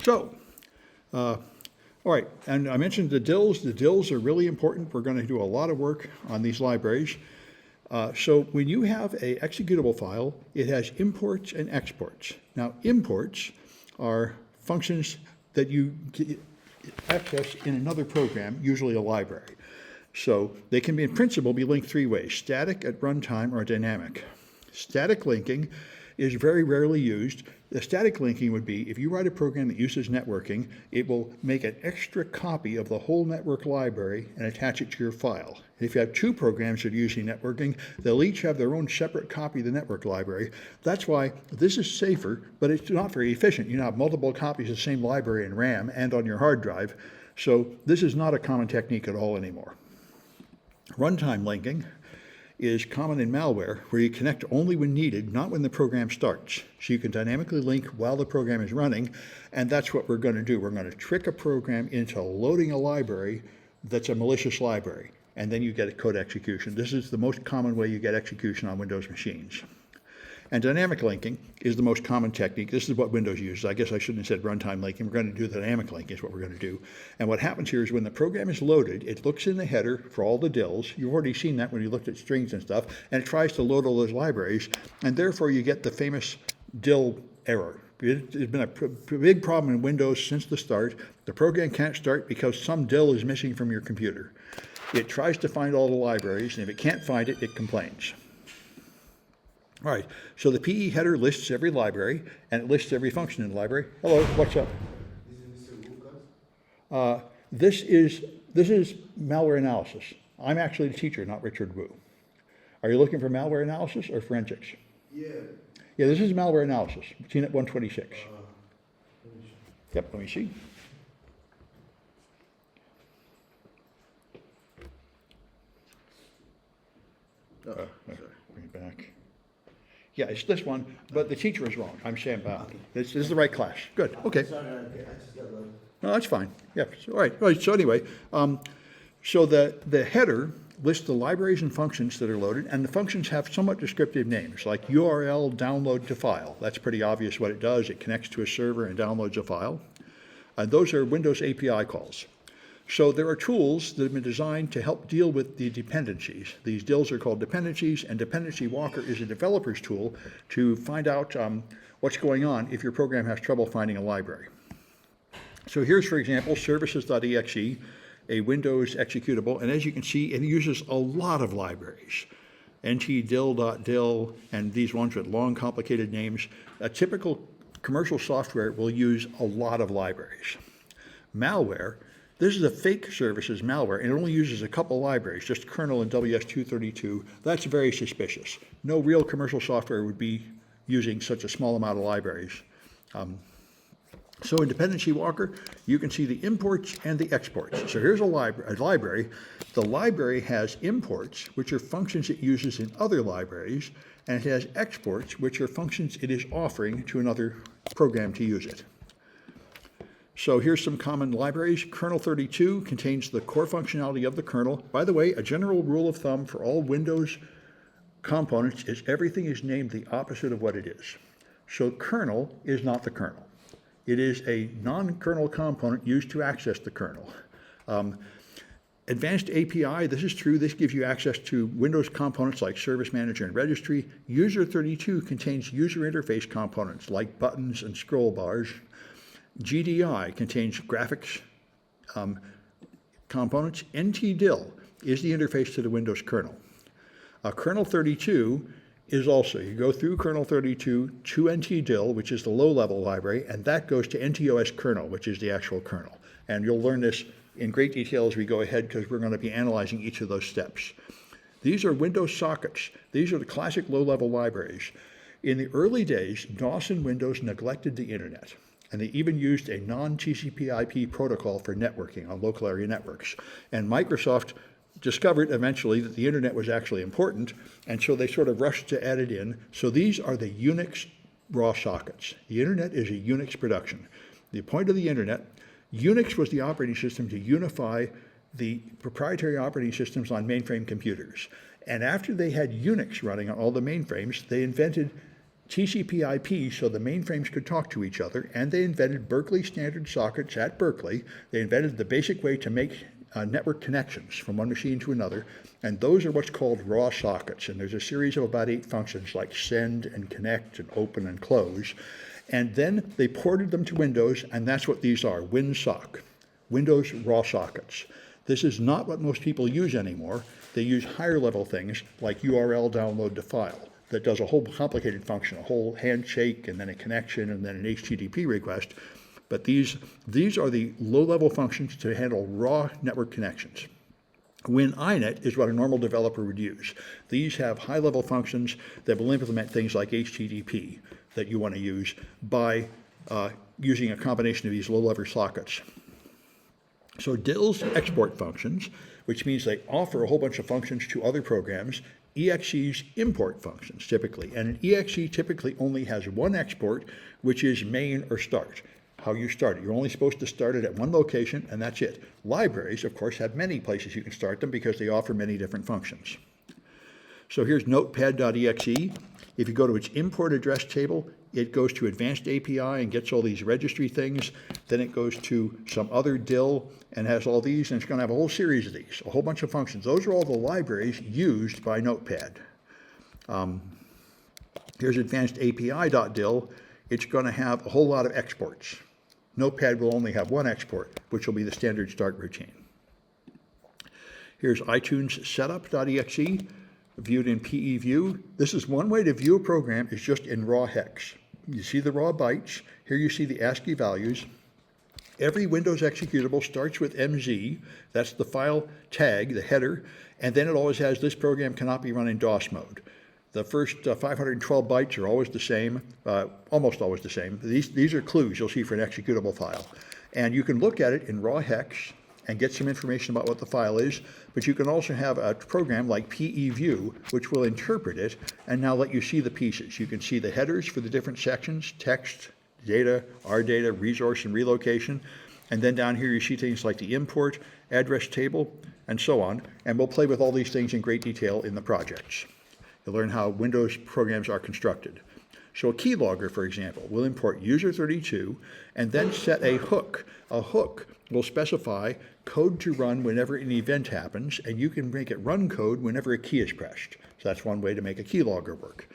So, all right, and I mentioned the DILs. The DILs are really important. We're going to do a lot of work on these libraries. So when you have an executable file, it has imports and exports. Now, imports are functions that you access in another program, usually a library. So they can be, in principle, be linked three ways: static, at runtime, or dynamic. Static linking is very rarely used. The static linking would be if you write a program that uses networking, it will make an extra copy of the whole network library and attach it to your file. If you have two programs that are using networking, they'll each have their own separate copy of the network library. That's why this is safer, but it's not very efficient. You have multiple copies of the same library in RAM and on your hard drive. So this is not a common technique at all anymore. Runtime linking is common in malware, where you connect only when needed, not when the program starts. So you can dynamically link while the program is running, and that's what we're going to do. We're going to trick a program into loading a library that's a malicious library, and then you get a code execution. This is the most common way you get execution on Windows machines. And dynamic linking is the most common technique. This is what Windows uses. I guess I shouldn't have said runtime linking. We're going to do dynamic linking is what we're going to do. And what happens here is when the program is loaded, it looks in the header for all the DILs. You've already seen that when you looked at strings and stuff. And it tries to load all those libraries. And therefore, you get the famous DIL error. It's been a big problem in Windows since the start. The program can't start because some DIL is missing from your computer. It tries to find all the libraries, and if it can't find it, it complains. All right, so the PE header lists every library, and it lists every function in the library. Hello, what's up? This is malware analysis. I'm actually the teacher, not Richard Wu. Are you looking for malware analysis or forensics? Yeah. Yeah, this is malware analysis, TNet 126. Yep, let me see. Sorry. Bring it back. Yeah, it's this one, but the teacher is wrong. I'm Sam Bound. This is the right class. Good, okay. Sorry, I just got low. No, that's fine. Yeah, so, all right. So anyway, so the header lists the libraries and functions that are loaded, and the functions have somewhat descriptive names, like URL download to file. That's pretty obvious what it does. It connects to a server and downloads a file. Those are Windows API calls. So there are tools that have been designed to help deal with the dependencies. These DILs are called dependencies, and Dependency Walker is a developer's tool to find out what's going on if your program has trouble finding a library. So here's, for example, services.exe, a Windows executable, and as you can see, it uses a lot of libraries. ntdil.dil, and these ones with long, complicated names. A typical commercial software will use a lot of libraries. Malware, this is a fake services malware, and it only uses a couple libraries, just kernel and WS232. That's very suspicious. No real commercial software would be using such a small amount of libraries. So in Dependency Walker, you can see the imports and the exports. So here's a library. The library has imports, which are functions it uses in other libraries, and it has exports, which are functions it is offering to another program to use it. So here's some common libraries. Kernel 32 contains the core functionality of the kernel. By the way, a general rule of thumb for all Windows components is everything is named the opposite of what it is. So kernel is not the kernel. It is a non-kernel component used to access the kernel. Advanced API, this is true. This gives you access to Windows components like Service Manager and Registry. User 32 contains user interface components like buttons and scroll bars. GDI contains graphics components. ntdil is the interface to the Windows kernel. Kernel 32 is also, you go through kernel 32 to ntdil, which is the low-level library, and that goes to NTOS kernel, which is the actual kernel. And you'll learn this in great detail as we go ahead because we're going to be analyzing each of those steps. These are Windows sockets. These are the classic low-level libraries. In the early days, DOS and Windows neglected the internet, and they even used a non-TCP/IP protocol for networking on local area networks. And Microsoft discovered eventually that the internet was actually important, and so they sort of rushed to add it in. So these are the Unix raw sockets. The internet is a Unix production. The point of the internet, Unix was the operating system to unify the proprietary operating systems on mainframe computers. And after they had Unix running on all the mainframes, they invented TCP/IP so the mainframes could talk to each other, and they invented Berkeley standard sockets at Berkeley. They invented the basic way to make network connections from one machine to another, and those are what's called raw sockets. And there's a series of about 8 functions like send and connect and open and close. And then they ported them to Windows, and that's what these are, WinSock, Windows raw sockets. This is not what most people use anymore. They use higher level things like URL download to file that does a whole complicated function, a whole handshake and then a connection and then an HTTP request. But these are the low-level functions to handle raw network connections. WinINet is what a normal developer would use. These have high-level functions that will implement things like HTTP that you want to use by using a combination of these low-level sockets. So DILs export functions, which means they offer a whole bunch of functions to other programs. EXEs import functions typically, and an EXE typically only has one export, which is main or start. How you start it. You're only supposed to start it at one location, and that's it. Libraries, of course, have many places you can start them because they offer many different functions. So here's notepad.exe. If you go to its import address table, it goes to advanced API and gets all these registry things. Then it goes to some other DIL and has all these, and it's going to have a whole series of these, a whole bunch of functions. Those are all the libraries used by Notepad. Here's advanced API.dil. It's going to have a whole lot of exports. Notepad will only have one export, which will be the standard start routine. Here's iTunes setup.exe, viewed in PE view. This is one way to view a program, is just in raw hex. You see the raw bytes. Here you see the ASCII values. Every Windows executable starts with MZ. That's the file tag, the header, and then it always has this program cannot be run in DOS mode. The first 512 bytes are always the same, almost always the same. These are clues you'll see for an executable file. And you can look at it in raw hex and get some information about what the file is, but you can also have a program like PE View, which will interpret it and now let you see the pieces. You can see the headers for the different sections, text, data, RData, resource, and relocation. And then down here you see things like the import, address table, and so on. And we'll play with all these things in great detail in the projects. You'll learn how Windows programs are constructed. So a keylogger, for example, will import user32 and then set a hook. A hook will specify code to run whenever an event happens, and you can make it run code whenever a key is pressed. So that's one way to make a keylogger work.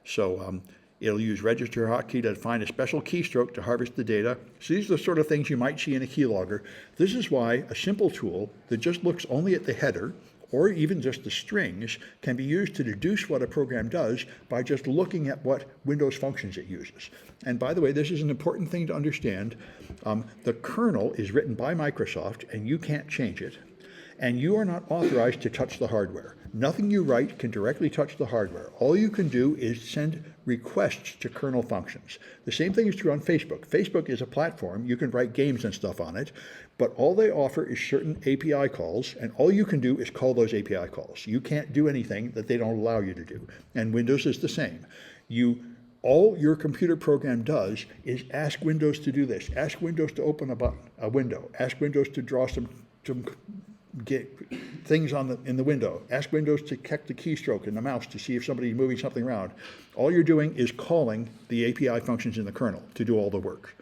So it'll use register hotkey to find a special keystroke to harvest the data. So these are the sort of things you might see in a keylogger. This is why a simple tool that just looks only at the header or even just the strings can be used to deduce what a program does by just looking at what Windows functions it uses. And by the way, this is an important thing to understand. The kernel is written by Microsoft and you can't change it. And you are not authorized to touch the hardware. Nothing you write can directly touch the hardware. All you can do is send requests to kernel functions. The same thing is true on Facebook. Facebook is a platform. You can write games and stuff on it, but all they offer is certain API calls, and all you can do is call those API calls. You can't do anything that they don't allow you to do. And Windows is the same. All your computer program does is ask Windows to do this. Ask Windows to open a window. Ask Windows to draw some get things in the window. Ask Windows to check the keystroke in the mouse to see if somebody's moving something around. All you're doing is calling the API functions in the kernel to do all the work.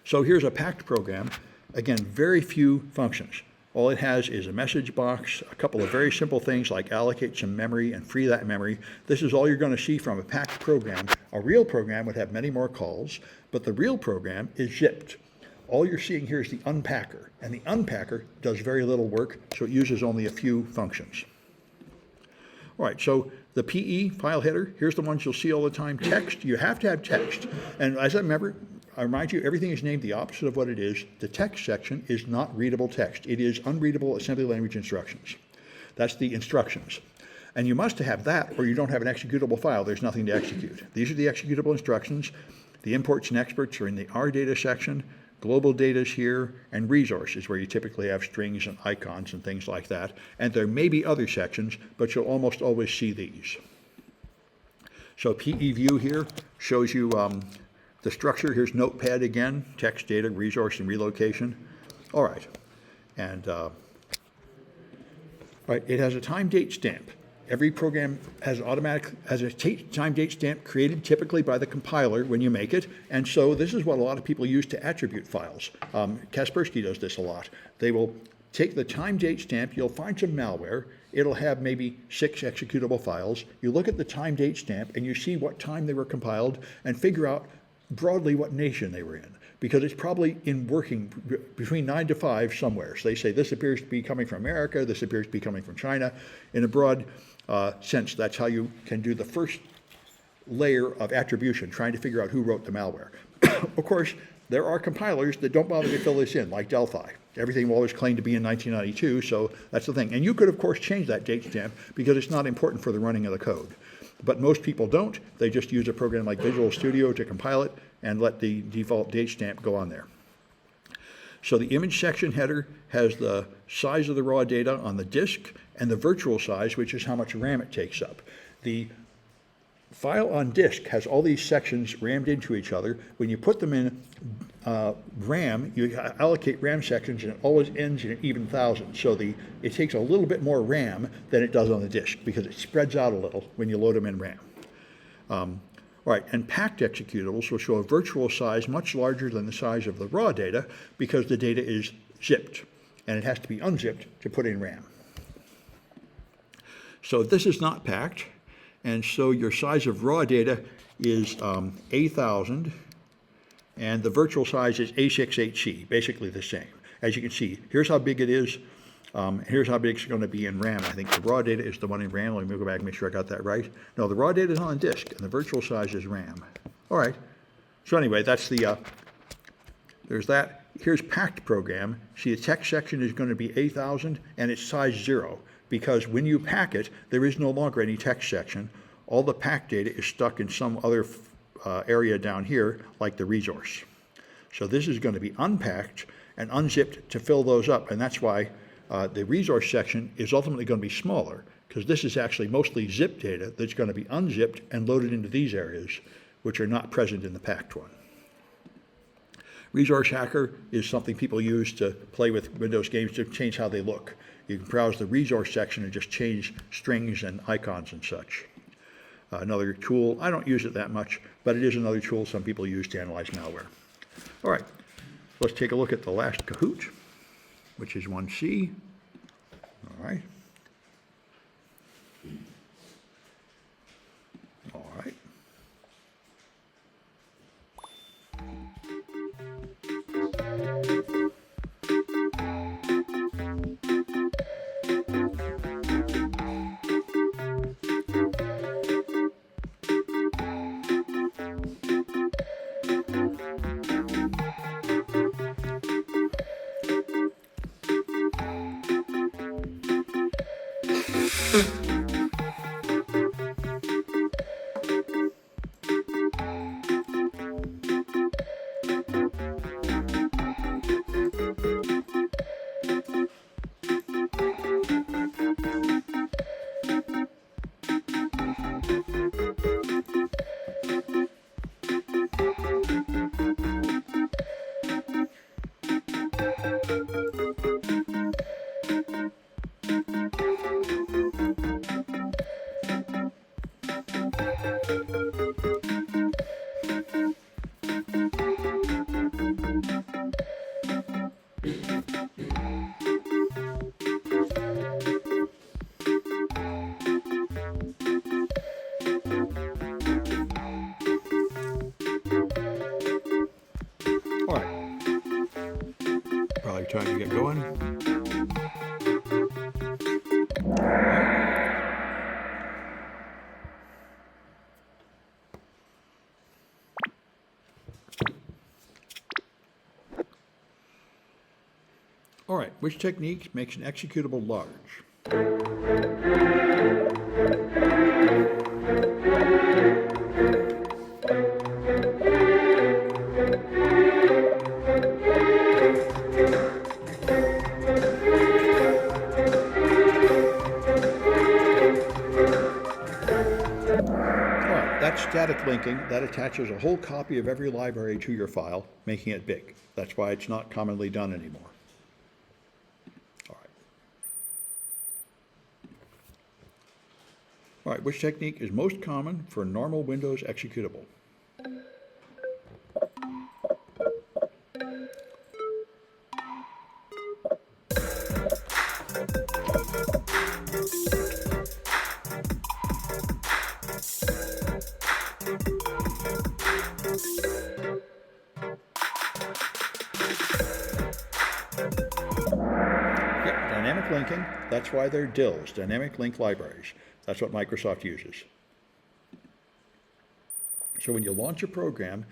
So here's a packed program. Again, very few functions. All it has is a message box, a couple of very simple things like allocate some memory and free that memory. This is all you're going to see from a packed program. A real program would have many more calls, but the real program is zipped. All you're seeing here is the unpacker, and the unpacker does very little work, so it uses only a few functions. All right, so the PE file header, here's the ones you'll see all the time. Text, you have to have text. And as I remind you, everything is named the opposite of what it is. The text section is not readable text. It is unreadable assembly language instructions. That's the instructions. And you must have that, or you don't have an executable file. There's nothing to execute. These are the executable instructions. The imports and exports are in the RData section. Global data is here, and resources, where you typically have strings and icons and things like that. And there may be other sections, but you'll almost always see these. So PE view here shows you the structure. Here's Notepad again, text, data, resource, and relocation. All right. And it has a time date stamp. Every program has a time date stamp created typically by the compiler when you make it, and so this is what a lot of people use to attribute files. Kaspersky does this a lot. They will take the time date stamp, you'll find some malware, it'll have maybe 6 executable files. You look at the time date stamp and you see what time they were compiled and figure out broadly what nation they were in, because it's probably in working between 9 to 5 somewhere. So they say this appears to be coming from America, this appears to be coming from China. In a broad sense, that's how you can do the first layer of attribution, trying to figure out who wrote the malware. Of course, there are compilers that don't bother to fill this in, like Delphi. Everything will always claim to be in 1992, so that's the thing. And you could, of course, change that date stamp because it's not important for the running of the code. But most people don't. They just use a program like Visual Studio to compile it and let the default date stamp go on there. So the image section header has the size of the raw data on the disk and the virtual size, which is how much RAM it takes up. The file on disk has all these sections rammed into each other. When you put them in RAM, you allocate RAM sections, and it always ends in an even thousand. So it takes a little bit more RAM than it does on the disk because it spreads out a little when you load them in RAM. All right, and packed executables will show a virtual size much larger than the size of the raw data because the data is zipped, and it has to be unzipped to put in RAM. So this is not packed. And so your size of raw data is A1000, and the virtual size is A68C, basically the same. As you can see, here's how big it is. Here's how big it's going to be in RAM. I think the raw data is the one in RAM. Let me go back and make sure I got that right. No, the raw data is on disk, and the virtual size is RAM. All right. So anyway, that's there's that. Here's packed program. See, the text section is going to be A1000, and it's size 0. Because when you pack it, there is no longer any text section. All the packed data is stuck in some other area down here, like the resource. So this is going to be unpacked and unzipped to fill those up, and that's why the resource section is ultimately going to be smaller, because this is actually mostly zip data that's going to be unzipped and loaded into these areas, which are not present in the packed one. Resource Hacker is something people use to play with Windows games to change how they look. You can browse the resource section and just change strings and icons and such. Another tool, I don't use it that much, but it is another tool some people use to analyze malware. All right, let's take a look at the last Kahoot, which is 1C. All right. All right. All right. Probably time to get going. All right, which technique makes an executable large? That's static linking. That attaches a whole copy of every library to your file, making it big. That's why it's not commonly done anymore. All right. All right, which technique is most common for normal Windows executable? Yep, dynamic linking. That's why they're DLLs, dynamic link libraries. That's what Microsoft uses. So when you launch a program,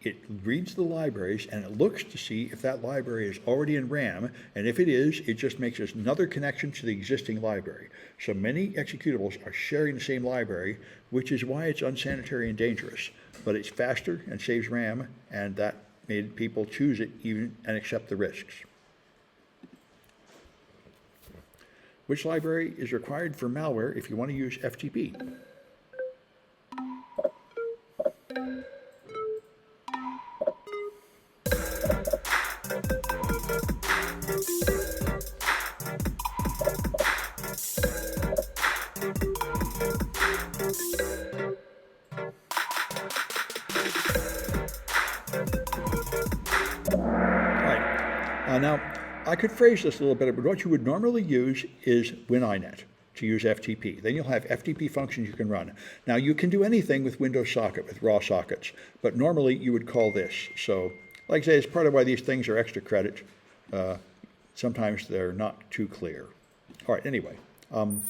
it reads the libraries and it looks to see if that library is already in RAM, and if it is, it just makes another connection to the existing library. So many executables are sharing the same library, which is why it's unsanitary and dangerous. But it's faster and saves RAM, and that made people choose it even and accept the risks. Which library is required for malware if you want to use FTP? Now, I could phrase this a little better, but what you would normally use is WinINet to use FTP. Then you'll have FTP functions you can run. Now, you can do anything with Windows Socket, with raw sockets, but normally you would call this. So, like I say, it's part of why these things are extra credit. Sometimes they're not too clear. All right, anyway. All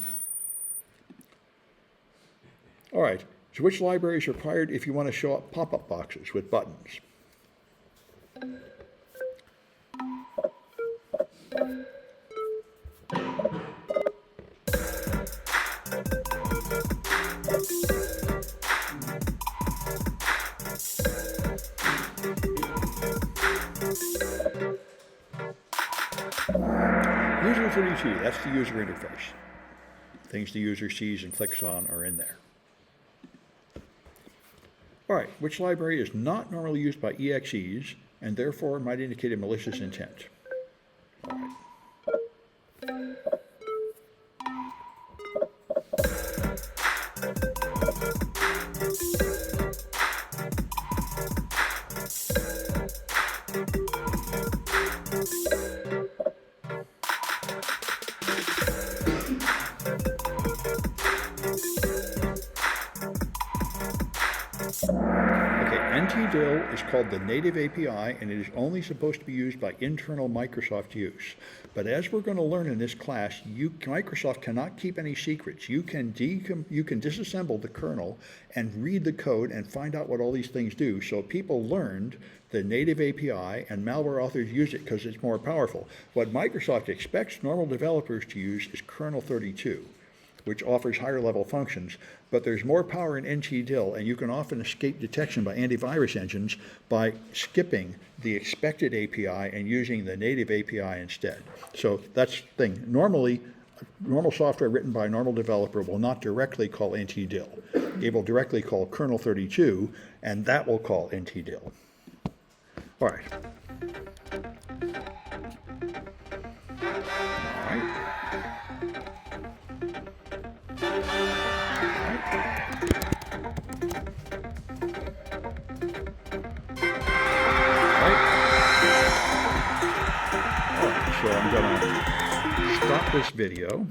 right, so which library is required if you want to show up pop-up boxes with buttons? User 32, that's the user interface. Things the user sees and clicks on are in there. All right, which library is not normally used by EXEs and therefore might indicate a malicious intent? All right. NTDIL is called the native API, and it is only supposed to be used by internal Microsoft use. But as we're going to learn in this class, Microsoft cannot keep any secrets. You can disassemble the kernel and read the code and find out what all these things do. So people learned the native API, and malware authors use it because it's more powerful. What Microsoft expects normal developers to use is kernel 32. Which offers higher level functions, but there's more power in NTDIL, and you can often escape detection by antivirus engines by skipping the expected API and using the native API instead. So that's the thing. Normally, normal software written by a normal developer will not directly call NTDIL. It will directly call kernel 32, and that will call NTDIL. All right. So I'm going to stop this video.